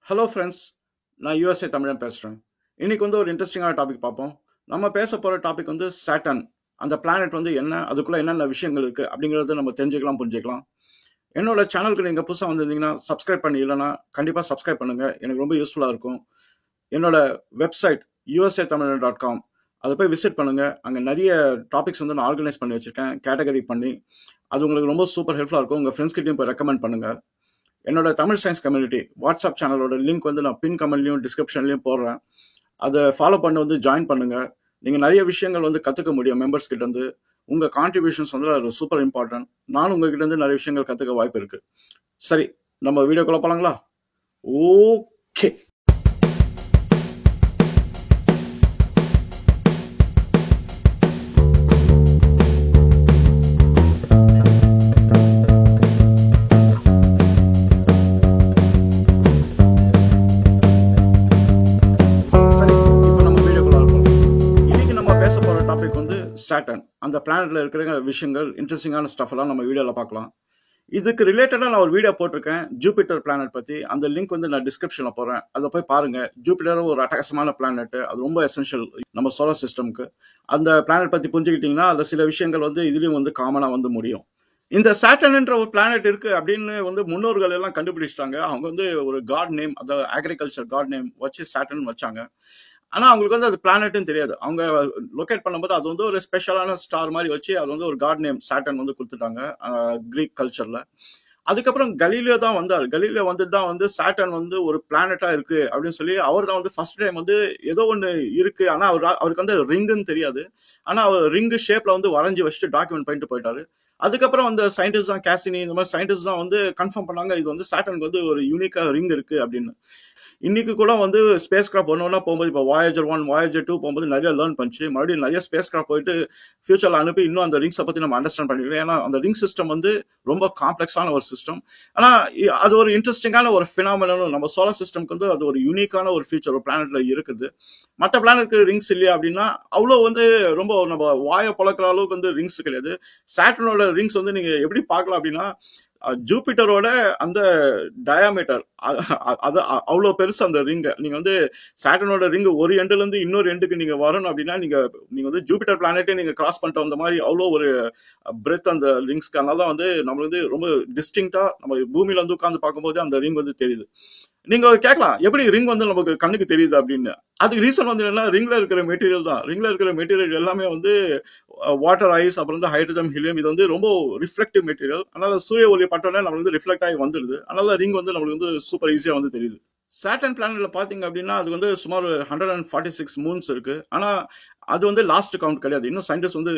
Hello friends, நான் USA தமிழன் பேசுகிறேன். இன்னைக்கு வந்து ஒரு இன்ட்ரெஸ்டிங்கான டாபிக் பார்ப்போம். நம்ம பேச போகிற டாபிக் வந்து சாட்டர்ன். அந்த பிளானட் வந்து என்ன, அதுக்குள்ளே என்னென்ன விஷயங்கள் இருக்குது அப்படிங்கிறத நம்ம தெரிஞ்சுக்கலாம், புரிஞ்சுக்கலாம். என்னோட சேனலுக்கு நீங்கள் புதுசாக வந்திருந்தீங்கன்னா சப்ஸ்கிரைப் பண்ணி, இல்லைன்னா கண்டிப்பாக சப்ஸ்கிரைப் பண்ணுங்கள். எனக்கு ரொம்ப யூஸ்ஃபுல்லாக இருக்கும். என்னோட வெப்சைட் usatamil.com, அதை போய் விசிட் பண்ணுங்கள். அங்கே நிறைய டாபிக்ஸ் வந்து நான் ஆர்கனைஸ் பண்ணி வச்சுருக்கேன், கேட்டகரி பண்ணி. அது உங்களுக்கு ரொம்ப சூப்பர் ஹெல்ப்ஃபுல்லாக இருக்கும். உங்கள் ஃப்ரெண்ட்ஸ்கிட்டையும் போய் ரெக்கமெண்ட் பண்ணுங்கள். என்னோட தமிழ் சயின்ஸ் கம்யூனிட்டி வாட்ஸ்அப் சேனலோட லிங்க் வந்து நான் பின் கமெண்ட்லையும் டிஸ்கிரிப்ஷன்லையும் போடுறேன். அதை ஃபாலோ பண்ண வந்து ஜாயின் பண்ணுங்க. நீங்கள் நிறைய விஷயங்கள் வந்து கற்றுக்க முடியும் மெம்பர்ஸ் கிட்ட இருந்து. உங்கள் கான்ட்ரிபியூஷன்ஸ் வந்து அது சூப்பர் இம்பார்ட்டன்ட். நானும் உங்ககிட்ட இருந்து நிறைய விஷயங்கள் கற்றுக்க வாய்ப்பு இருக்கு. சரி, நம்ம வீடியோக்குள்ள போலாங்களா? ஓகே. சரி, இப்போ நம்ம வீடியோக்குள்ள போகலாம். இன்னைக்கு நம்ம பேச போற டாபிக் வந்து சாட்டர்ன். அந்த பிளானட்ல இருக்கிற விஷயங்கள், இன்ட்ரெஸ்டிங்கான ஸ்டஃப் எல்லாம் நம்ம வீடியோல பார்க்கலாம். இதுக்கு ரிலேட்டடா நான் ஒரு வீடியோ போட்டிருக்கேன் ஜூபிட்டர் பிளானட் பத்தி. அந்த லிங்க் வந்து நான் டிஸ்கிரிப்ஷன்ல போறேன், அதை போய் பாருங்க. ஜூபிட்டர் ஒரு அட்டகாசமான பிளானட், அது ரொம்ப எசென்ஷியல் நம்ம சோலார் சிஸ்டம்க்கு. அந்த பிளானட் பத்தி புரிஞ்சுக்கிட்டீங்கன்னா அதுல சில விஷயங்கள் வந்து இதுலயும் வந்து காமனா வந்து முடியும். இந்த சாட்டர்ன்ற ஒரு பிளானட் இருக்கு அப்படின்னு வந்து முன்னோர்கள் எல்லாம் கண்டுபிடிச்சிட்டாங்க. அவங்க வந்து ஒரு காட் நேம், அதாவது அக்ரிகல்ச்சர் காட் நேம் வச்சு சாட்டர்ன் வச்சாங்க. ஆனா அவங்களுக்கு வந்து அது பிளானட்னு தெரியாது. அவங்க லொகேட் பண்ணும்போது அது வந்து ஒரு ஸ்பெஷலான ஸ்டார் மாதிரி வச்சு அது வந்து ஒரு காட் நேம் சாட்டர்ன் வந்து கொடுத்துட்டாங்க கிரீக் கல்ச்சர்ல. அதுக்கப்புறம் கலீலியோ தான் வந்தார். கலீலியோ வந்துட்டு தான் வந்து சாட்டர்ன் வந்து ஒரு பிளானட்டா இருக்கு அப்படின்னு சொல்லி அவர் தான் வந்து ஃபர்ஸ்ட் டைம் வந்து ஏதோ ஒன்று இருக்கு. ஆனா அவருக்கு வந்து ரிங்குன்னு தெரியாது. ஆனா அவர் ரிங்கு ஷேப்ல வந்து வரைஞ்சி வச்சுட்டு டாக்குமெண்ட் பண்ணிட்டு போயிட்டாரு. அதுக்கப்புறம் அந்த சயின்டிஸ்ட் தான் கேசினி, இந்த மாதிரி சயின்டிஸ்ட் தான் வந்து கன்ஃபார்ம் பண்ணாங்க இது வந்து சாட்டர்னுக்கு வந்து ஒரு யூனிக்கா ரிங் இருக்கு அப்படின்னு. இன்னைக்கு கூட வந்து ஸ்பேஸ் கிராஃப்ட் ஒன்று ஒன்றா போகும்போது இப்போ வாயேஜர் 1 வாயேஜர் 2 போகும்போது நிறைய லேர்ன் பண்ணிச்சு. மறுபடியும் நிறைய ஸ்பேஸ் கிராஃப்ட் போயிட்டு ஃபியூச்சர்ல அனுப்பி இன்னும் அந்த ரிங்ஸை பத்தி நம்ம அண்டர்ஸ்டாண்ட் பண்ணிக்கிறோம். ஏன்னா அந்த ரிங் சிஸ்டம் வந்து ரொம்ப காம்ப்ளெக்ஸான ஒரு சிஸ்டம். ஆனா அது ஒரு இன்ட்ரெஸ்டிங்கான ஒரு ஃபினாமினலும். நம்ம சோலார் சிஸ்டம்க்கு வந்து அது ஒரு யூனிக்கான ஒரு ஃபீச்சர் ஒரு பிளானட்ல இருக்குது. மற்ற பிளானட்க்கு ரிங்ஸ் இல்லையா அப்படின்னா அவ்வளோ வந்து ரொம்ப நம்ம வாயை பழக்கிற அளவுக்கு வந்து ரிங்ஸ் கிடையாது. சாட்டர்னோட ரிங்ஸ் வந்து நீங்க எப்படி பார்க்கலாம் அப்படின்னா ஜூபிட்டரோட அந்த டயாமீட்டர் அது அவ்வளோ பெருசு அந்த ரிங். நீங்க வந்து சாட்டர்னோட ரிங் ஒரு எண்டுல இருந்து இன்னொரு எண்டுக்கு நீங்க வரணும் அப்படின்னா நீங்க நீங்க வந்து ஜூபிட்டர் பிளானட்டே நீங்க கிராஸ் பண்ணிட்டு வந்த மாதிரி அவ்வளோ ஒரு பிரெத் அந்த ரிங்ஸ்க்கு. அதனால தான் வந்து நம்மளுக்கு வந்து ரொம்ப டிஸ்டிங்டா நம்ம பூமியில வந்து உட்காந்து பார்க்கும்போது அந்த ரிங் வந்து தெரியுது. நீங்க கேட்கலாம் எப்படி ரிங் வந்து நமக்கு கண்ணுக்கு தெரியுது அப்படின்னு. அதுக்கு ரீசன் வந்து என்னன்னா ரிங்ல இருக்கிற மெட்டீரியல் தான். ரிங்ல இருக்கிற மெட்டீரியல் எல்லாமே வந்து வாட்டர் ஐஸ், அப்புறம் வந்து ஹைட்ரஜன் ஹீலியம். இது வந்து ரொம்ப ரிஃப்ளெக்டிவ் மெட்டீரியல். அதனால சூரிய ஒளி பட்டோன்னே நம்மளுக்கு வந்து ரிஃப்ளெக்ட் ஆகி வந்துடுது. அதனால ரிங் வந்து நம்மளுக்கு வந்து சூப்பர் ஈஸியா வந்து தெரியுது. சாட்டர்ன் பிளானட்ல பாத்தீங்க அப்படின்னா அது வந்து சுமார் 146 மூன்ஸ் இருக்கு. ஆனா அது வந்து லாஸ்ட் கவுண்ட் கிடையாது. இன்னும் சயின்டிஸ்ட் வந்து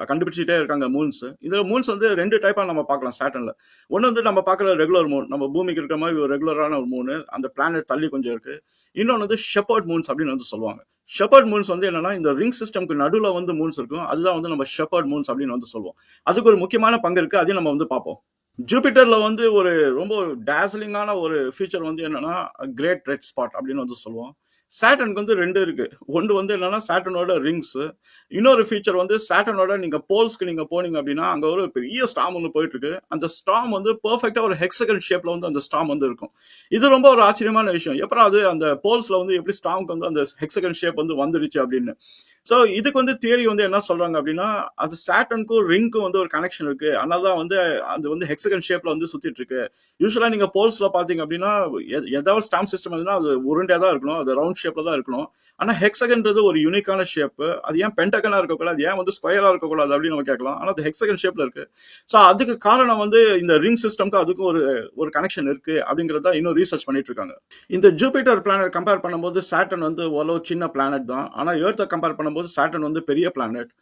கண்டுபிடிச்சிட்டே இருக்காங்க மூன்ஸ். இதுல மூன்ஸ் வந்து ரெண்டு டைப்பா நம்ம பார்க்கலாம் சாட்டர்ன்ல. ஒன்னு வந்து நம்ம பார்க்குற ரெகுலர் மூன், நம்ம பூமிக்கு இருக்கிற மாதிரி ஒரு ரெகுலரான ஒரு மூணு, அந்த பிளானட் தள்ளி கொஞ்சம் இருக்கு. இன்னொன்று வந்து ஷெப்பர்ட் மூன்ஸ் அப்படின்னு வந்து சொல்லுவாங்க. ஷெப்பர்ட் மூன்ஸ் வந்து என்னன்னா இந்த ரிங் சிஸ்டம்க்கு நடுவில் வந்து மூன்ஸ் இருக்கும். அதுதான் வந்து நம்ம ஷெப்பர்ட் மூன்ஸ் அப்படின்னு வந்து சொல்லுவோம். அதுக்கு ஒரு முக்கியமான பங்கு இருக்கு, அதையும் நம்ம வந்து பார்ப்போம். ஜூபிட்டர்ல வந்து ஒரு ரொம்ப டேஸ்லிங்கான ஒரு ஃபீச்சர் வந்து என்னன்னா கிரேட் ரெட் ஸ்பாட் அப்படின்னு வந்து சொல்லுவோம். சாட்டர்னுக்கு வந்து ரெண்டு இருக்கு. ஒன்று வந்து என்னன்னா சாட்டர்னோட ரிங்ஸ். இன்னொரு ஃபீச்சர் வந்து சாட்டர்னோட நீங்க போல்ஸ்க்கு நீங்க போனீங்க அப்படின்னா அங்க ஒரு பெரிய ஸ்டாம் ஒன்று போயிட்டு இருக்கு. அந்த ஸ்டாம் வந்து பெர்ஃபெக்டா ஒரு ஹெக்ஸகன் ஷேப்ல வந்து அந்த ஸ்டாம் வந்து இருக்கும். இது ரொம்ப ஒரு ஆச்சரியமான விஷயம். எப்பறம் அது அந்த போல்ஸ்ல வந்து எப்படி ஸ்டாம்க்கு வந்து அந்த ஹெக்ஸகன் ஷேப் வந்து வந்துடுச்சு அப்படின்னு. ஸோ இதுக்கு வந்து தியரி வந்து என்ன சொல்றாங்க அப்படின்னா அது சாட்டர்னுக்கும் ரிங்க்கும் வந்து ஒரு கனெக்ஷன் இருக்கு. அதனாலதான் வந்து அது வந்து ஹெக்ஸகன் ஷேப்ல வந்து சுத்திட்டு இருக்கு. யூஸ்வலா நீங்க போல்ஸ்ல பாத்தீங்க அப்படின்னா ஏதாவது ஸ்டாம்ப் சிஸ்டம் இருந்தா அது உருண்டையா தான் இருக்கணும், அது ரவுண்ட் ஷேப்ல தான் இருக்கணும். ஆனா ஹெக்ஸகன்றது ஒரு யூனிக்கான ஷேப். அது ஏன் பென்டகனா இருக்கக்கூடாது, ஏன் வந்து ஸ்கொயரா இருக்கக்கூடாது அப்படின்னு நம்ம கேட்கலாம். ஆனா அது ஹெக்ஸகன் ஷேப்ல இருக்கு. ஸோ அதுக்கு காரணம் வந்து இந்த ரிங் சிஸ்டம்க்கு அதுக்கும் ஒரு ஒரு கனெக்ஷன் இருக்கு அப்படிங்கறத இன்னும் ரீசர்ச் பண்ணிட்டு இருக்காங்க. இந்த ஜூபிட்டர் பிளானட் கம்பேர் பண்ணும்போது சாட்டர்ன் வந்து ஓரளவு சின்ன பிளானட் தான். ஆனா எர்த்தை கம்பேர் பண்ணும்போது சாட்டர்ன் வந்து பெரிய பிளானட்.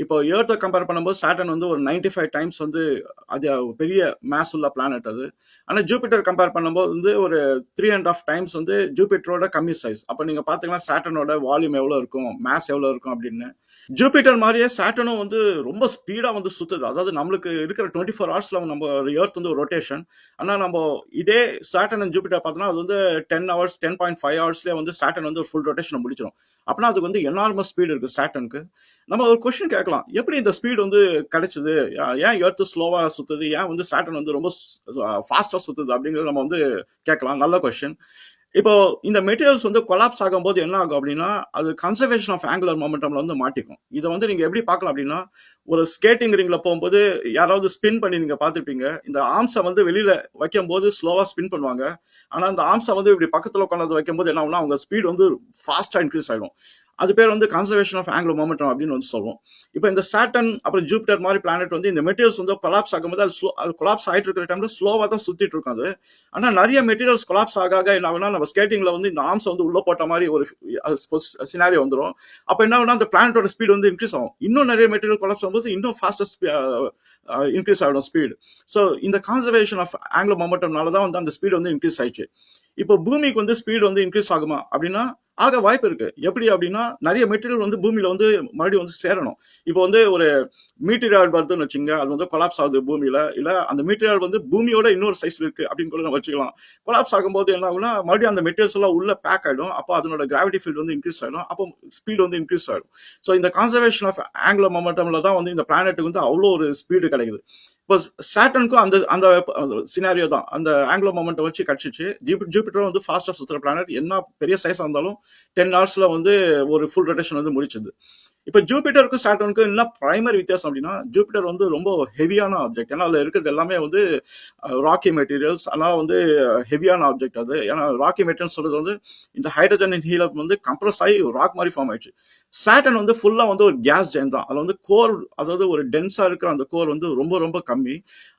இப்போ எர்த்தை கம்பேர் பண்ணும்போது சாட்டர்ன் வந்து ஒரு 95 டைம்ஸ் வந்து அது பெரிய மேஸ் உள்ள பிளானட் அது. ஆனா ஜூபிட்டர் கம்பேர் பண்ணும்போது வந்து ஒரு 3.5 டைம்ஸ் வந்து ஜூபிட்டரோட கம்மி சைஸ். அப்ப நீங்க பாத்தீங்கன்னா சாட்டர்னோட வால்யூம் எவ்வளவு இருக்கும், மேஸ் எவ்வளவு இருக்கும் அப்படின்னு. ஜூபிட்டர் மாதிரியே சாட்டர்னும் வந்து ரொம்ப ஸ்பீடா வந்து சுத்துது. அதாவது நம்மளுக்கு இருக்கிற 24 ஹவர்ஸ்ல நம்ம எர்த் வந்து ஒரு ரொட்டேஷன். ஆனா நம்ம இதே சாட்டர்ன் அண்ட் ஜூபிட்டர் பார்த்தோம்னா அது வந்து 10 ஹவர்ஸ் 10.5 ஹவர்ஸ்லேயே வந்து சாட்டர்ன் வந்து ஃபுல் ரொட்டேஷன் முடிச்சிடும். அப்படின்னா அதுக்கு வந்து என்னார்மஸ் ஸ்பீடு இருக்கு சாட்டர்னுக்கு. நம்ம ஒரு கொஸ்டின் கேட்கலாம், எப்படி இந்த ஸ்பீடு வந்து கிடைச்சது, ஏன் எர்த் ஸ்லோவா சுத்துது, ஏன் வந்து சாட்டர்ன் வந்து ரொம்ப ஃபாஸ்டா சுத்துது அப்படிங்கிறது நம்ம வந்து கேட்கலாம். நல்ல கொஸ்டின். இப்போ இந்த மெட்டீரியல்ஸ் வந்து கொலாப்ஸ் ஆகும்போது என்ன ஆகும் அப்படின்னா அது கன்சர்வேஷன் ஆஃப் ஆங்குலர் மொமெண்டம்ல வந்து மாட்டிக்கும். இதை வந்து நீங்க எப்படி பார்க்கலாம் அப்படின்னா, ஒரு ஸ்கேட்டிங் ரிங்ல போகும்போது யாராவது ஸ்பின் பண்ணி நீங்க பார்த்துருப்பீங்க. இந்த ஆர்ம்ஸை வந்து வெளியில வைக்கும் போது ஸ்லோவா ஸ்பின் பண்ணுவாங்க. ஆனா அந்த ஆர்ம்ஸை வந்து இப்படி பக்கத்துல உட்காந்து வைக்கும் போது என்ன ஆகும்னா அவங்க ஸ்பீட் வந்து ஃபாஸ்டா இன்க்ரீஸ் ஆயிடும். அது பேர் வந்து கன்சர்வேஷன் ஆஃப் ஆங்குலர் மொமெண்டம் அப்படின்னு வந்து சொல்லுவோம். இப்போ இந்த சாட்டர்ன் அப்புறம் ஜூபிட்டர் மாதிரி பிளானட் வந்து இந்த மெட்டீரியல்ஸ் வந்து கொலாப்ஸ் ஆகும்போது அது கொலாப்ஸ் ஆயிட்டு இருக்கிற டைம்ல ஸ்லோவா தான் சுத்திட்டு இருக்கும் அது. ஆனா நிறைய மெட்டீரியல்ஸ் கொலாப்ஸ் ஆக என்ன ஆகுனா நம்ம ஸ்கேட்டிங்ல வந்து இந்த ஆர்ம்ஸ் வந்து உள்ள போட்ட மாதிரி ஒரு சினாரியோ வந்துடும். அப்ப என்ன ஆகுனா அந்த பிளானட்டோட ஸ்பீட் வந்து இன்க்ரீஸ் ஆகும். இன்னும் நிறைய மெட்டீரியல் கொலாப்ஸ் ஆகும்போது இன்னும் ஃபாஸ்டஸ்ட் இன்க்ரீஸ் ஆகிடும் ஸ்பீடு. ஸோ இந்த கன்சர்வேஷன் ஆஃப் ஆங்குலர் மொமெண்டம்னால தான் வந்து அந்த ஸ்பீடு வந்து இன்க்ரீஸ் ஆயிடுச்சு. இப்போ பூமிக்கு வந்து ஸ்பீடு வந்து இன்க்ரீஸ் ஆகுமா அப்படின்னா ஆக வாய்ப்பு இருக்கு. எப்படி அப்படின்னா நிறைய மெட்டீரியல் வந்து பூமியில வந்து மறுபடியும் வந்து சேரணும். இப்போ வந்து ஒரு மீட்டீரியல் வருதுன்னு வச்சுங்க, அது வந்து கொலாப்ஸ் ஆகுது பூமியில, இல்ல அந்த மீட்டீரியல் வந்து பூமியோட இன்னொரு சைஸ்ல இருக்கு அப்படின்னு கூட நம்ம வச்சுக்கலாம். கொலாப்ஸ் ஆகும்போது என்ன ஆகும்னா மறுபடியும் அந்த மெட்டீரியல்ஸ் எல்லாம் உள்ள பேக் ஆயிடும். அப்போ அதனோட கிராவிட்டி ஃபீல்ட் வந்து இன்க்ரீஸ் ஆயிடும். அப்போ ஸ்பீடு வந்து இன்க்ரீஸ் ஆயிடும். ஸோ இந்த கன்சர்வேஷன் ஆஃப் ஆங்குலர் மொமெண்டம்ல தான் வந்து இந்த பிளானட்டுக்கு வந்து அவ்வளோ ஒரு ஸ்பீடு கிடைக்குது. இப்போ சாட்டனுக்கும் அந்த அந்த சினாரியோ தான், அந்த ஆங்குலர் மொமெண்ட்டை வச்சு கிடைச்சிச்சு. ஜூபிட்டர் வந்து ஃபாஸ்டா சுத்துற பிளானட், என்ன பெரிய சைஸா இருந்தாலும் 10 ஹவர்ஸ்ல வந்து ஒரு ஃபுல் ரொட்டேஷன் வந்து முடிச்சது. இப்போ ஜூபிட்டருக்கும் சாட்டனுக்கும் என்ன பிரைமரி வித்தியாசம் அப்படின்னா, ஜூபிட்டர் வந்து ரொம்ப ஹெவியான ஆப்ஜெக்ட். ஏன்னா அதில் இருக்கிறது எல்லாமே வந்து ராக்கி மெட்டீரியல்ஸ். அதனால வந்து ஹெவியான ஆப்ஜெக்ட் அது. ஏன்னா ராக்கி மெட்டீரியல் சொல்றது வந்து இந்த ஹைட்ரஜன் அண்ட் ஹீலியம் வந்து கம்ப்ரஸ் ஆகி ராக் மாதிரி ஃபார்ம் ஆயிடுச்சு. சாட்டன் வந்து ஃபுல்லா வந்து ஒரு கேஸ் ஜெயின் தான். அது வந்து கோர், அதாவது ஒரு டென்ஸா இருக்கிற அந்த கோர் வந்து ரொம்ப ரொம்ப கம்மி.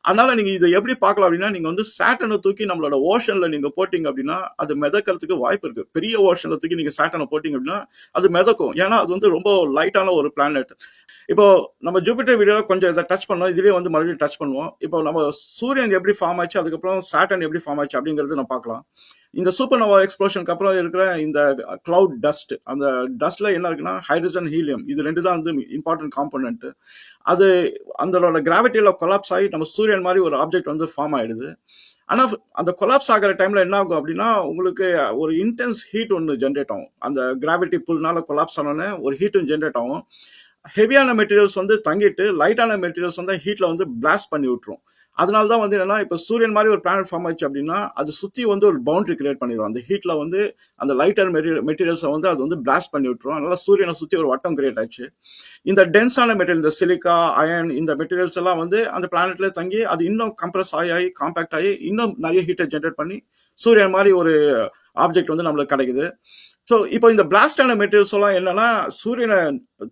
அதனால நீங்க இதை எப்படி பார்க்கலாம் அப்படின்னா, நீங்க வந்து சாட்டனை தூக்கி நம்மளோட ஓஷன்ல நீங்க போட்டீங்க அப்படின்னா அது மிதக்கிறதுக்கு வாய்ப்பு இருக்கு. பெரிய ஓஷன்ல தூக்கி நீங்க சாட்டனை போட்டீங்க அப்படின்னா அது மிதக்கும். ஏன்னா அது வந்து ரொம்ப லைட்டான ஒரு பிளானட். இப்போ நம்ம ஜூபிட்டர் வீடியோல கொஞ்சம் இதை டச் பண்ணோம், இதுலயே வந்து மறுபடியும் டச் பண்ணுவோம். இப்போ நம்ம சூரியன் எப்படி ஃபார்ம் ஆச்சு, அதுக்கப்புறம் சாட்டன் எப்படி ஃபார்ம் ஆச்சு அப்படிங்கறது நம்ம பார்க்கலாம். இந்த சூப்பர் நோவா எக்ஸ்ப்ளோஷனுக்கு அப்புறம் இருக்கிற இந்த கிளவுட் டஸ்ட், அந்த டஸ்ட்ல என்ன இருக்குன்னா ஹைட்ரஜன் ஹீலியம், இது ரெண்டு தான் வந்து இம்பார்ட்டன்ட் காம்போனன்ட். அது அதோட கிராவிட்டியில கொலாப்ஸ் ஆகி நம்ம சூரியன் மாதிரி ஒரு ஆப்ஜெக்ட் வந்து ஃபார்ம் ஆயிடுது. ஆனா அந்த கொலாப்ஸ் ஆகிற டைம்ல என்ன ஆகும் அப்படின்னா உங்களுக்கு ஒரு இன்டென்ஸ் ஹீட் ஒன்று ஜென்ரேட் ஆகும். அந்த கிராவிட்டி புல்னால கொலாப்ஸ் ஆனோன்னு ஒரு ஹீட்டும் ஜென்ரேட் ஆகும். ஹெவியான மெட்டீரியல்ஸ் வந்து தங்கிட்டு லைட்டான மெட்டீரியல்ஸ் வந்து ஹீட்ல வந்து பிளாஸ்ட் பண்ணி விட்டுரும். அதனால தான் வந்து என்னன்னா இப்போ சூரியன் மாதிரி ஒரு பிளானட் ஃபார்ம் ஆச்சு அப்படின்னா அது சுத்தி வந்து ஒரு பவுண்டரி கிரியேட் பண்ணிடும். அந்த ஹீட்ல வந்து அந்த லைட்டர் மெட்டீரியல்ஸை வந்து அது வந்து பிளாஸ்ட் பண்ணி விட்டுரும். அதனால சூரியனை சுத்தி ஒரு வட்டம் கிரியேட் ஆச்சு. இந்த டென்ஸான மெட்டீரியல், இந்த சிலிக்கா, அயன், இந்த மெட்டீரியல்ஸ் எல்லாம் வந்து அந்த பிளானட்ல தங்கி அது இன்னும் கம்ப்ரஸ் ஆகி காம்பாக்ட் ஆகி இன்னும் நிறைய ஹீட்டை ஜென்ரேட் பண்ணி சூரியன் மாதிரி ஒரு ஆப்ஜெக்ட் வந்து நம்மளுக்கு கிடைக்குது. ஸோ இப்போ இந்த பிளாஸ்டான மெட்டீரியல்ஸ் எல்லாம் என்னன்னா சூரியனை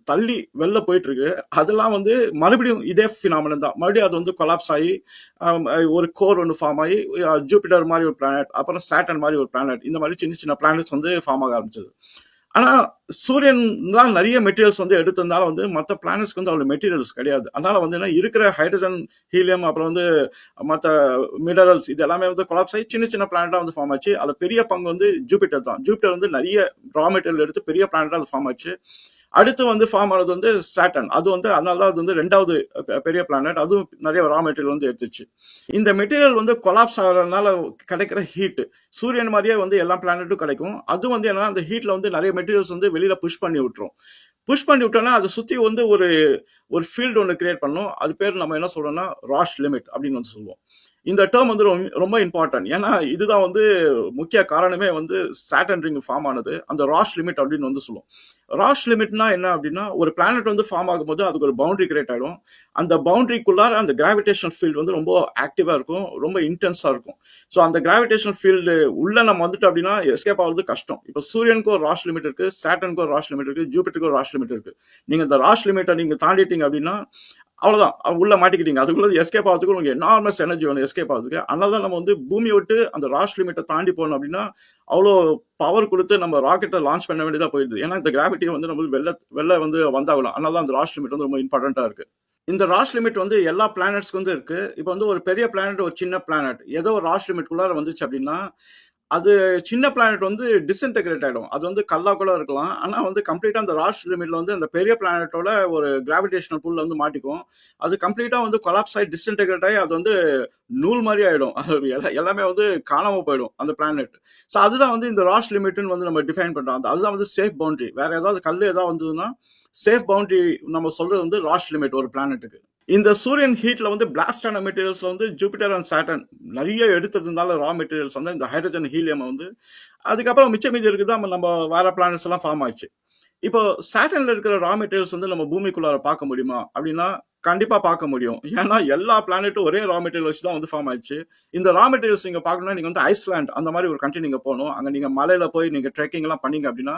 தள்ளி வெளில போயிட்டு இருக்கு. அதெல்லாம் வந்து மறுபடியும் இதே ஃபினாமினன் தான். மறுபடியும் அது வந்து கொலாப்ஸ் ஆகி ஒரு கோர் ஒன்று ஃபார்ம் ஆகி ஜூபிட்டர் மாதிரி ஒரு பிளானட், அப்புறம் சாட்டன் மாதிரி ஒரு பிளானட், இந்த மாதிரி சின்ன சின்ன பிளானட்ஸ் வந்து ஃபார்ம் ஆக ஆரம்பிச்சது. ஆனா சூரியன் தான் நிறைய மெட்டீரியல்ஸ் வந்து எடுத்திருந்தாலும் வந்து மற்ற பிளானட்ஸ்க்கு வந்து அவ்வளவு மெட்டீரியல்ஸ் கிடையாது. அதனால வந்து என்ன இருக்கிற ஹைட்ரஜன், ஹீலியம், அப்புறம் வந்து மற்ற மினரல்ஸ் இது எல்லாமே வந்து கொலாப்ஸ் ஆகி சின்ன சின்ன பிளானட்டா வந்து ஃபார்ம் ஆச்சு. அதுல பெரிய பங்கு வந்து ஜூபிட்டர் தான். ஜூபிட்டர் வந்து நிறைய ரா மெட்டீரியல் எடுத்து பெரிய பிளானட்டா அது ஃபார்ம் ஆச்சு. அடுத்து வந்து ஃபார்ம் ஆனது வந்து சாட்டன். அது வந்து அதனால தான் அது வந்து ரெண்டாவது பெரிய பிளானட். அதுவும் நிறைய ரா மெட்டீரியல் வந்து எடுத்துச்சு. இந்த மெட்டீரியல் வந்து கொலாப்ஸ் ஆகிறதுனால கிடைக்கிற ஹீட் சூரியன் மாதிரியே வந்து எல்லா பிளானட்டும் கிடைக்கும். அது வந்து என்னன்னா அந்த ஹீட்ல வந்து நிறைய மெட்டீரியல்ஸ் வந்து வெளியில புஷ் பண்ணி விட்டுரும். புஷ் பண்ணி விட்டோம்னா அதை சுத்தி வந்து ஒரு ஒரு ஃபீல்டு ஒன்று கிரியேட் பண்ணும். அது பேர் நம்ம என்ன சொல்றோம்னா ராஷ் லிமிட் அப்படின்னு வந்து சொல்லுவோம். இந்த டேர்ம் வந்து ரொம்ப இம்பார்ட்டன்ட். ஏன்னா இதுதான் வந்து முக்கிய காரணமே வந்து சாட்டன் ரிங் ஃபார்ம் ஆனது. அந்த ராஷ் லிமிட் அப்படின்னு வந்து சொல்லுவோம். ராஷ் லிமிட்னா என்ன அப்படின்னா ஒரு பிளானட் வந்து ஃபார்ம் ஆகும்போது அதுக்கு ஒரு பவுண்டரி கிரியேட் ஆயிடும். அந்த பவுண்டரிக்குள்ளார அந்த கிராவிடேஷனல் ஃபீல்டு வந்து ரொம்ப ஆக்டிவா இருக்கும், ரொம்ப இன்டென்ஸா இருக்கும். ஸோ அந்த கிராவிடேஷனல் ஃபீல்டு உள்ள நம்ம வந்துட்டு அப்படின்னா எஸ்கேப் ஆகுறது கஷ்டம். இப்போ சூரியனுக்கு ஒரு ராஷ் லிமிட் இருக்கு, சாட்டனுக்கு ஒரு ராஷ் லிமிட் இருக்கு, ஜூபிட்டருக்கு ஒரு ராஷ் லிமிட் இருக்கு. நீங்க இந்த ராஷ் லிமிட்டை நீங்க தாண்டிட்டீங்க அப்படின்னா அவ்வளவுதான், உள்ள மாட்டிக்கிட்டீங்க. அதுக்குள்ள எஸ்கேப் ஆகிறதுக்கு உங்களுக்கு எனார்மஸ் எனர்ஜி வேணும் எஸ்கேப் ஆகிறதுக்கு. அதனால தான் நம்ம வந்து பூமியை விட்டு அந்த ராஷ் லிமிட்டை தாண்டி போனோம் அப்படின்னா அவ்வளோ பவர் கொடுத்து நம்ம ராக்கெட்டை லான்ச் பண்ண வேண்டியதா போயிடுது. ஏன்னா இந்த கிராவிட்டியை வந்து நம்ம வெளில வந்து வந்தாகலாம். அதனால தான் அந்த ராஷ் லிமிட் வந்து ரொம்ப இம்பார்ட்டண்டா இருக்கு. இந்த ராஷ் லிமிட் வந்து எல்லா பிளானட்ஸ்க்கு வந்து இருக்கு. இப்போ வந்து ஒரு பெரிய பிளானட், ஒரு சின்ன பிளானட் ஏதோ ஒரு ராஷ் லிமிட் குள்ளார வந்துச்சு அப்படின்னா அது சின்ன பிளானட் வந்து டிஸ்இன்டெகிரேட் ஆயிடும். அது வந்து கல்லா கூட இருக்கலாம். ஆனா வந்து கம்ப்ளீட்டா அந்த ராஷ் லிமிட்ல வந்து அந்த பெரிய பிளானட்டோட ஒரு கிராவிடேஷனல் புல்ல வந்து மாட்டிக்கும். அது கம்ப்ளீட்டா வந்து கொலாப்ஸ் ஆகி டிஸ்இன்டெகிரேட் ஆகி அது வந்து நூல் மாதிரி ஆயிடும். எல்லாமே வந்து காணாம போயிடும் அந்த பிளானட். ஸோ அதுதான் வந்து இந்த ராஷ் லிமிட்னு வந்து நம்ம டிஃபைன் பண்றோம். அதுதான் வந்து சேஃப் பவுண்டரி. வேற ஏதாவது கல் ஏதாவது வந்ததுன்னா சேஃப் பவுண்டரி நம்ம சொல்றது வந்து ராஷ் லிமிட் ஒரு பிளானட்டுக்கு. இந்த சூரியன் ஹீட்ல வந்து பிளாஸ்ட் ஆன மெட்டீரியல்ஸ்ல வந்து ஜூபிட்டர் அண்ட் சாட்டர்ன் நிறைய எடுத்ததுனால ரா மெட்டீரியல்ஸ் வந்து இந்த ஹைட்ரஜன் ஹீலியம் வந்து அதுக்கப்புறம் மிச்சம் மீதி இருக்குது நம்ம வேற பிளானட்ஸ் எல்லாம் ஃபார்ம் ஆயிடுச்சு. இப்போ சாட்டர்ன்ல இருக்கிற ரா மெட்டீரியல்ஸ் வந்து நம்ம பூமிக்குள்ளார பார்க்க முடியுமா அப்படின்னா கண்டிப்பா பார்க்க முடியும். ஏன்னா எல்லா பிளானட்டும் ஒரே ரா மெட்டீரியல் வச்சு தான் வந்து ஃபார்ம் ஆயிடுச்சு. இந்த ரா மெட்டீரியல்ஸ் நீங்க பார்க்கணும்னா நீங்க வந்து ஐஸ்லாண்ட் அந்த மாதிரி ஒரு கண்ட்ரி நீங்க போகணும். அங்க நீங்க மலையில போய் நீங்க ட்ரெக்கிங் எல்லாம் பண்ணீங்க அப்படின்னா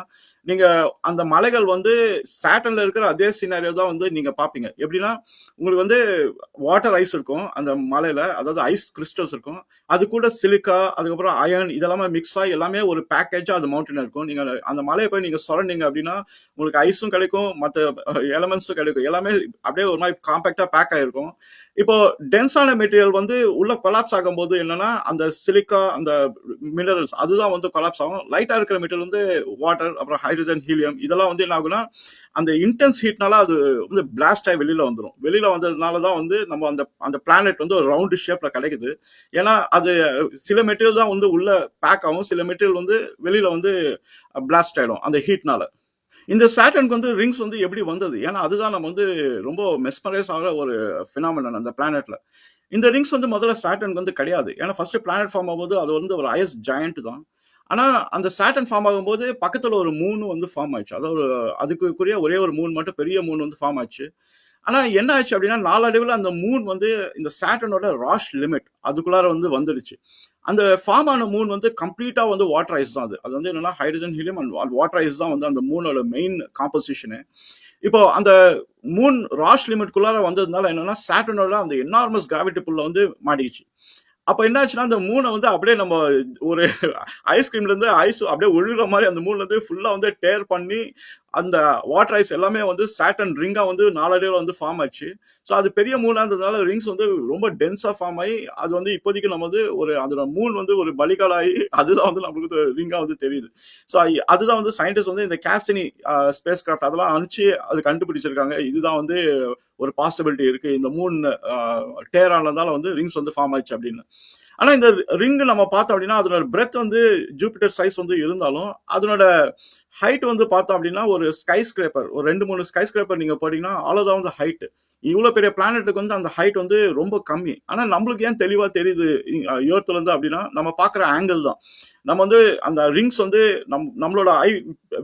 நீங்க அந்த மலைகள் வந்து சாட்டர்ன்ல இருக்கிற அதே சினாரியோ தான் வந்து நீங்க பாப்பீங்க. எப்படின்னா உங்களுக்கு வந்து வாட்டர் ஐஸ் இருக்கும் அந்த மலையில, அதாவது ஐஸ் கிறிஸ்டல்ஸ் இருக்கும். அது கூட சிலிக்கா, அதுக்கப்புறம் அயன் இதெல்லாமே மிக்ஸ் ஆகி எல்லாமே ஒரு பேக்கேஜா அது மவுண்டன் இருக்கும். நீங்க அந்த மலையை போய் நீங்க சுரண்டிங்க அப்படின்னா உங்களுக்கு ஐஸும் கிடைக்கும், மற்ற எலமெண்ட்ஸும் கிடைக்கும். எல்லாமே அப்படியே ஒரு மாதிரி காம்பாக்டா பேக் ஆயிருக்கும். இப்போ டென்ஸான மெட்டீரியல் வந்து உள்ள கொலாப்ஸ் ஆகும்போது என்னன்னா அந்த சிலிக்கா அந்த மினரல்ஸ் அதுதான் வந்து கொலாப்ஸ் ஆகும். லைட்டா இருக்கிற மெட்டீரியல் வந்து வாட்டர், அப்புறம் ஹைட்ரஜன், ஹீலியம் இதெல்லாம் வந்து என்ன ஆகுனா அந்த இன்டென்ஸ் ஹீட்னால அது வந்து பிளாஸ்ட் ஆகி வெளியில வந்துடும். வெளியில வந்ததுனால தான் வந்து நம்ம அந்த அந்த பிளானட் வந்து ஒரு ரவுண்டு ஷேப்ல கிடைக்குது. ஏன்னா அது சில மெட்டீரியல் தான் வந்து உள்ள பேக் ஆகும், சில மெட்டீரியல் வந்து வெளியில வந்து பிளாஸ்ட் ஆயிடும் அந்த ஹீட்னால. இந்த சாட்டர்னுக்கு வந்து ரிங்ஸ் வந்து எப்படி வந்தது? ஏன்னா அதுதான் நம்ம வந்து ரொம்ப மெஸ்மரைஸ் ஆகிற ஒரு ஃபினாமினன் அந்த பிளானட்ல. இந்த ரிங்ஸ் வந்து முதல்ல சாட்டர்னுக்கு வந்து கிடையாது. ஏன்னா ஃபர்ஸ்ட் பிளானட் ஃபார்ம் ஆகும்போது அது வந்து ஒரு ஐஸ் ஜாயண்ட் தான். ஆனா அந்த சாட்டர்ன் ஃபார்ம் ஆகும்போது பக்கத்துல ஒரு மூன் வந்து ஃபார்ம் ஆயிடுச்சு. அதாவது அதுக்குரிய ஒரே ஒரு மூன் மட்டும் பெரிய மூன் வந்து ஃபார்ம் ஆச்சு. ஆனா என்ன ஆச்சு அப்படின்னா நாளடைவில் அந்த மூன் வந்து இந்த சாட்டர்னோட ராஷ் லிமிட் அதுக்குள்ளார வந்து வந்துடுச்சு. அந்த ஃபார்ம் ஆன மூன் வந்து கம்ப்ளீட்டா வந்து வாட்டர் ஐஸ் தான். அது வந்து என்னன்னா hydrogen helium and water ice தான் வந்து அந்த மூனோட மெயின் காம்போசிஷனு. இப்போ அந்த மூன் ராஷ் லிமிட்குள்ளார வந்ததுனால என்னன்னா சாட்டர்னோட அந்த எனார்மஸ் கிராவிட்டி புல்ல வந்து மாட்டிக்கிச்சு. அப்ப என்ன ஆச்சுன்னா அந்த மூனை வந்து அப்படியே நம்ம ஒரு ஐஸ்கிரீம்ல இருந்து ஐஸ் அப்படியே ஒழுகுற மாதிரி அந்த மூணுல இருந்து ஃபுல்லா வந்து டேர் பண்ணி அந்த வாட்டர் ஐஸ் எல்லாமே வந்து சாட்டன் ரிங்கா வந்து நாளடைவில் வந்து ஃபார்ம் ஆச்சு. ஸோ அது பெரிய மூணா இருந்ததுனால ரிங்ஸ் வந்து ரொம்ப டென்ஸா ஃபார்ம் ஆகி அது வந்து இப்போதைக்கு நம்ம வந்து ஒரு அதோட மூன் வந்து ஒரு பலிகாலாகி அதுதான் வந்து நம்மளுக்கு ரிங்கா வந்து தெரியுது. ஸோ அதுதான் வந்து சயின்டிஸ்ட் வந்து இந்த கேசினி ஸ்பேஸ் கிராஃப்ட் அதெல்லாம் அனுப்பிச்சு அது கண்டுபிடிச்சிருக்காங்க. இதுதான் வந்து ஒரு பாசிபிலிட்டி இருக்கு, இந்த மூன் டேர் ஆனதால வந்து ரிங்ஸ் வந்து ஃபார்ம் ஆயிடுச்சு அப்படின்னு. ஆனா இந்த ரிங் நம்ம பார்த்தோம் அப்படின்னா அதனோட பிரெத் வந்து ஜூபிட்டர் சைஸ் வந்து இருந்தாலும் அதனோட ஹைட் வந்து பார்த்தோம் அப்படின்னா ஒரு ஸ்கை ஸ்கிரேப்பர், ஒரு 2-3 ஸ்கை ஸ்கிரேப்பர் நீங்க போட்டீங்கன்னா அவ்வளவுதான் வந்து ஹைட். இவ்வளவு பெரிய பிளானட்டுக்கு வந்து அந்த ஹைட் வந்து ரொம்ப கம்மி. ஆனா நம்மளுக்கு ஏன் தெளிவா தெரியுது எர்த்ல இருந்து அப்படின்னா நம்ம பாக்குற ஆங்கிள் தான். நம்ம வந்து அந்த ரிங்ஸ் வந்து நம்மளோட ஐ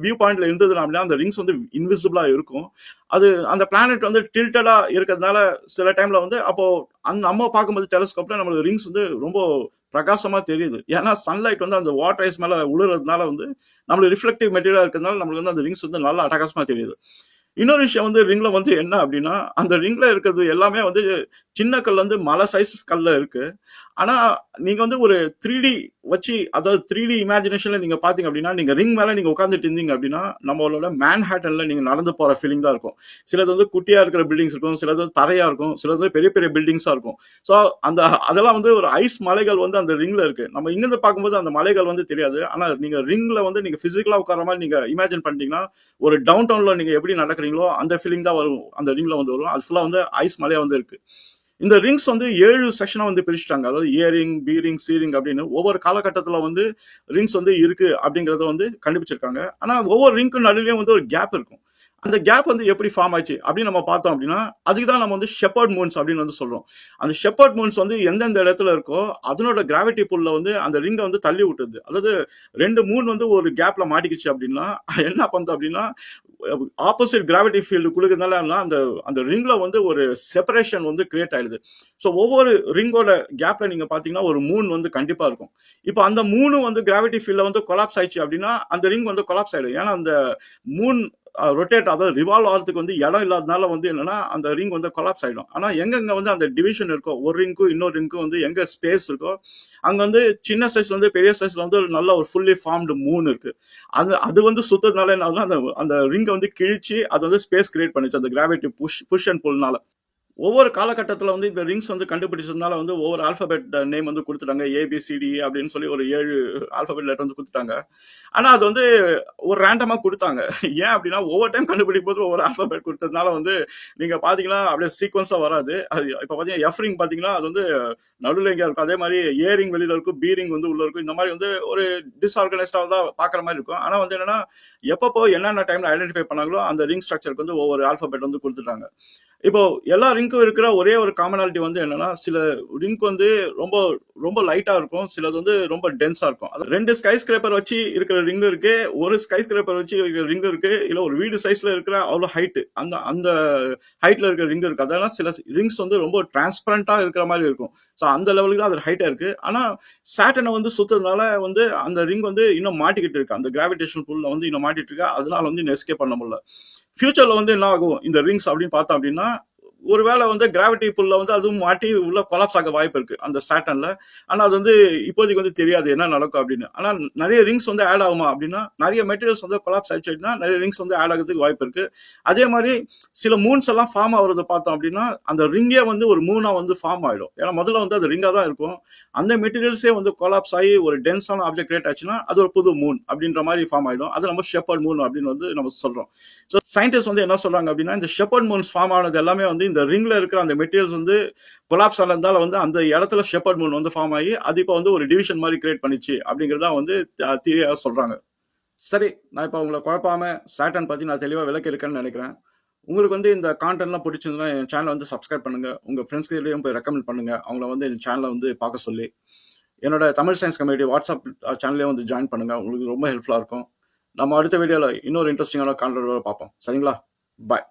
வியூ பாயிண்ட்ல இருந்தது அப்படின்னா அந்த ரிங்ஸ் வந்து இன்விசிபிளா இருக்கும். அது அந்த பிளானட் வந்து டில்டடா இருக்கிறதுனால சில டைம்ல வந்து அப்போ நம்ம பார்க்கும்போது டெலிஸ்கோப்ல நம்மளுக்கு ரிங்ஸ் வந்து ரொம்ப பிரகாசமா தெரியுது. ஏன்னா சன்லைட் வந்து அந்த வாட்டர் ஐஸ் மேல உழுறதுனால வந்து நம்மளுக்கு ரிஃப்ளெக்டிவ் மெட்டீரியலா இருக்கிறதுனால நம்மளுக்கு வந்து அந்த ரிங்ஸ் வந்து நல்லா அட்டகாசமா தெரியுது. இன்னொரு விஷயம் வந்து ரிங்ல வந்து என்ன அப்படின்னா அந்த ரிங்ல இருக்கிறது எல்லாமே வந்து சின்ன கல் வந்து மலை சைஸ் கல்ல இருக்கு. ஆனா நீங்க வந்து ஒரு 3D வச்சு, அதாவது 3D இமேஜினேஷன்ல நீங்க பாத்தீங்க அப்படின்னா நீங்க ரிங் மேல நீங்க உட்காந்துட்டு இருந்தீங்க அப்படின்னா நம்மளோட மேன்ஹாட்டன்ல நீங்க நடந்து போற ஃபீலிங் தான் இருக்கும். சிலது வந்து குட்டியா இருக்கிற பில்டிங்ஸ் இருக்கும், சிலது வந்து தரையா இருக்கும், சிலது வந்து பெரிய பெரிய பில்டிங்ஸா இருக்கும். ஸோ அந்த அதெல்லாம் வந்து ஒரு ஐஸ் மலைகள் வந்து அந்த ரிங்ல இருக்கு. நம்ம இங்கிருந்து பார்க்கும்போது அந்த மலைகள் வந்து தெரியாது. ஆனா நீங்க ரிங்ல வந்து நீங்க பிசிக்கலா உட்கார மாதிரி நீங்க இமேஜின் பண்ணிட்டீங்கன்னா ஒரு டவுன் டவுன்ல நீங்க எப்படி நடக்கிறீங்களோ அந்த ஃபீலிங் தான் வரும், அந்த ரிங்ல வந்து வரும். அது ஃபுல்லா வந்து ஐஸ் மலையா வந்து இருக்கு. இந்த ரிங்ஸ் வந்து 7 செக்ஷனா வந்து பிரிச்சுட்டாங்க. அதாவது ஏரிங், பீரிங், சீரிங் அப்படின்னு ஒவ்வொரு காலகட்டத்துல வந்து ரிங்ஸ் வந்து இருக்கு அப்படிங்கறத வந்து கண்டுபிடிச்சிருக்காங்க. ஆனா ஒவ்வொரு ரிங்க்கு நடுவுலயும் வந்து ஒரு கேப் இருக்கும். அந்த கேப் வந்து எப்படி ஃபார்ம் ஆச்சு அப்படின்னு நம்ம பார்த்தோம் அப்படின்னா அதுக்கு தான் நம்ம வந்து ஷெப்பர்ட் மூன்ஸ் அப்படின்னு வந்து சொல்றோம். அந்த ஷெப்பர்ட் மூன்ஸ் வந்து எந்தெந்த இடத்துல இருக்கோ அதனோட கிராவிட்டி புல்ல வந்து அந்த ரிங்கை வந்து தள்ளி விட்டுது. அதாவது 2 மூன் வந்து ஒரு கேப்ல மாட்டிக்கிச்சு அப்படின்னா என்ன பண்ணுது அப்படின்னா ஆப்போசிட் கிராவிட்டி ஃபீல்டு கொடுக்கறதுனால அந்த அந்த ரிங்ல வந்து ஒரு செப்பரேஷன் வந்து கிரியேட் ஆயிடுது. ஸோ ஒவ்வொரு ரிங்கோட கேப்ல நீங்க பாத்தீங்கன்னா ஒரு மூன் வந்து கண்டிப்பா இருக்கும். இப்போ அந்த மூணு வந்து கிராவிட்டி ஃபீல்ட்ல வந்து கொலாப்ஸ் ஆயிடுச்சு அப்படின்னா அந்த ரிங் வந்து கொலாப்ஸ் ஆயிடும். ஏன்னா அந்த மூன் ரொட்டேட், அதாவது ரிவால்வ் ஆகிறதுக்கு வந்து இடம் இல்லாதனால வந்து என்னன்னா அந்த ரிங் வந்து கொலாப்ஸ் ஆயிடும். ஆனா எங்க வந்து அந்த டிவிஷன் இருக்கோ, ஒரு ரிங்க்கும் இன்னொரு ரிங்க்கும் வந்து எங்க ஸ்பேஸ் இருக்கோ அங்க வந்து சின்ன சைஸ்ல வந்து பெரிய சைஸ்ல வந்து நல்ல ஒரு ஃபுல்லி ஃபார்ம்டு மூன் இருக்கு. அது வந்து சுத்ததுனால என்ன ஆகுதுன்னா அந்த அந்த ரிங்கை வந்து கிழிச்சு அது வந்து ஸ்பேஸ் கிரியேட் பண்ணிச்சு அந்த கிராவிட்டி புஷ் அண்ட் புல்னால. ஒவ்வொரு காலகட்டத்தில் வந்து இந்த ரிங்ஸ் வந்து கண்டுபிடிச்சதுனால வந்து ஒவ்வொரு ஆல்பபெட் நேம் வந்து கொடுத்துட்டாங்க. ஏபிசிடி அப்படின்னு சொல்லி ஒரு 7 ஆல்பபெட் லெட்டர் வந்து கொடுத்துட்டாங்க. ஆனா அது வந்து ஒரு ரேண்டமா கொடுத்தாங்க. ஏன் அப்படின்னா ஒவ்வொரு டைம் கண்டுபிடிக்கும் போது ஒவ்வொரு ஆல்பபெட் கொடுத்ததுனால வந்து நீங்க பாத்தீங்கன்னா அப்படியே சீக்வன்ஸா வராது. அது இப்ப பாத்தீங்கன்னா எஃப் ரிங் பாத்தீங்கன்னா அது வந்து நடுவில் எங்கேயா இருக்கும், அதே மாதிரி ஏ ரிங் வெளியில இருக்கும், பி ரிங் வந்து உள்ள இருக்கும். இந்த மாதிரி வந்து ஒரு டிஸ்ஆர்கனைஸ்டா தான் பாக்குற மாதிரி இருக்கும். ஆனா வந்து என்னன்னா எப்பப்போ என்னென்ன டைம்ல ஐடென்டிஃபை பண்ணாங்களோ அந்த ரிங் ஸ்ட்ரக்சருக்கு வந்து ஒவ்வொரு ஆல்பபெட் வந்து கொடுத்துட்டாங்க. இப்போ எல்லா ரிங்க்கும் இருக்கிற ஒரே ஒரு காமனாலிட்டி வந்து என்னன்னா, சில ரிங்க் வந்து ரொம்ப ரொம்ப லைட்டா இருக்கும், சிலது வந்து ரொம்ப டென்ஸா இருக்கும். அது 2 ஸ்கை ஸ்கிரேப்பர் வச்சு இருக்கிற ரிங் இருக்கு, ஒரு ஸ்கை ஸ்கிரேப்பர் வச்சு இருக்கிற ரிங் இருக்கு, இல்ல ஒரு வீடு சைஸ்ல இருக்கிற அவ்வளோ ஹைட் அந்த அந்த ஹைட்ல இருக்கிற ரிங் இருக்கு. அதெல்லாம் சில ரிங்ஸ் வந்து ரொம்ப டிரான்ஸ்பரண்டா இருக்கிற மாதிரி இருக்கும். ஸோ அந்த லெவலுக்கு தான் அது ஹைட்டா இருக்கு. ஆனா சாட்டனை வந்து சுத்துறதுனால வந்து அந்த ரிங் வந்து இன்னும் மாட்டிக்கிட்டு இருக்கு, அந்த கிராவிடேஷன் புல்ல வந்து இன்னும் மாட்டிட்டு இருக்கு. அதனால வந்து இன்னும் எஸ்கேப் பண்ண முடியல. ஃபியூச்சர்ல வந்து என்ன ஆகும் இந்த ரிங்ஸ் அப்படின்னு பார்த்தோம் அப்படின்னா, ஒருவேளை வந்து கிராவிட்டி புல்ல வந்து அதுவும் மாட்டி உள்ள கொலாப்ஸ் ஆக வாய்ப்பு இருக்கு அந்த சாட்டன்ல. ஆனா அது வந்து இப்போதைக்கு வந்து தெரியாது என்ன நடக்கும் அப்படின்னு. ஆனா நிறைய ரிங்ஸ் வந்து ஆட் ஆகுமா அப்படின்னா, நிறைய மெட்டீரியல்ஸ் வந்து கொலாப்ஸ் ஆயிடுச்சுன்னா நிறைய ரிங்ஸ் வந்து ஆட் ஆகிறதுக்கு வாய்ப்பு இருக்கு. அதே மாதிரி சில மூன்ஸ் எல்லாம் ஃபார்ம் ஆகுறத பார்த்தோம் அப்படின்னா, அந்த ரிங்கே வந்து ஒரு மூணா வந்து ஃபார்ம் ஆயிடும். ஏன்னா முதல்ல வந்து அது ரிங்கா தான் இருக்கும். அந்த மெட்டீரியல்ஸே வந்து கொலாப்ஸ் ஆகி ஒரு டென்ஸான ஆப்ஜெக்ட் கிரியேட் ஆச்சுன்னா அது ஒரு புது மூன் அப்படின்ற மாதிரி ஃபார்ம் ஆயிடும். அது நம்ம ஷெப்பர்ட் மூன் அப்படின்னு வந்து நம்ம சொல்றோம். ஸோ சயின்டிஸ்ட் வந்து என்ன சொல்றாங்க அப்படின்னா, இந்த ஷெப்பர்ட் மூன்ஸ் ஃபார்ம் ஆனது எல்லாமே வந்து இந்த ரிங்ல இருக்கிற அந்த மெட்டீரியல்ஸ் வந்து கொலாப்ஸ் ஆனதால வந்து அந்த இடத்துல ஷெப்பர்ட் மூன் வந்து ஃபார்ம் ஆகி அது இப்போ வந்து ஒரு டிவிஷன் மாதிரி கிரியேட் பண்ணிச்சு அப்படிங்கிறதா வந்து தியரியா சொல்றாங்க. சரி, நான் இப்போ உங்களை குழப்பாம சாட்டர்ன் பத்தி நான் தெளிவா விளக்கி இருக்கேன்னு நினைக்கிறேன். உங்களுக்கு வந்து இந்த கான்டென்ட்லாம் பிடிச்சிருந்தா என் சேனலை வந்து சப்ஸ்கிரைப் பண்ணுங்க, உங்க ஃப்ரெண்ட்ஸ்கிட்டையும் போய் ரெக்கமெண்ட் பண்ணுங்க, அவங்கள வந்து இந்த சேனலை வந்து பார்க்க சொல்லி. என்னோட தமிழ் சயின்ஸ் கம்யூனிட்டி வாட்ஸ்அப் சேனல்லையும் வந்து ஜாயின் பண்ணுங்க, உங்களுக்கு ரொம்ப ஹெல்ப்ஃபுல்லா இருக்கும். நம்ம அடுத்த வீடியோல இன்னொரு இன்ட்ரெஸ்டிங்கான கான்டென்ட்டோட பார்ப்போம். சரிங்களா? பாய்.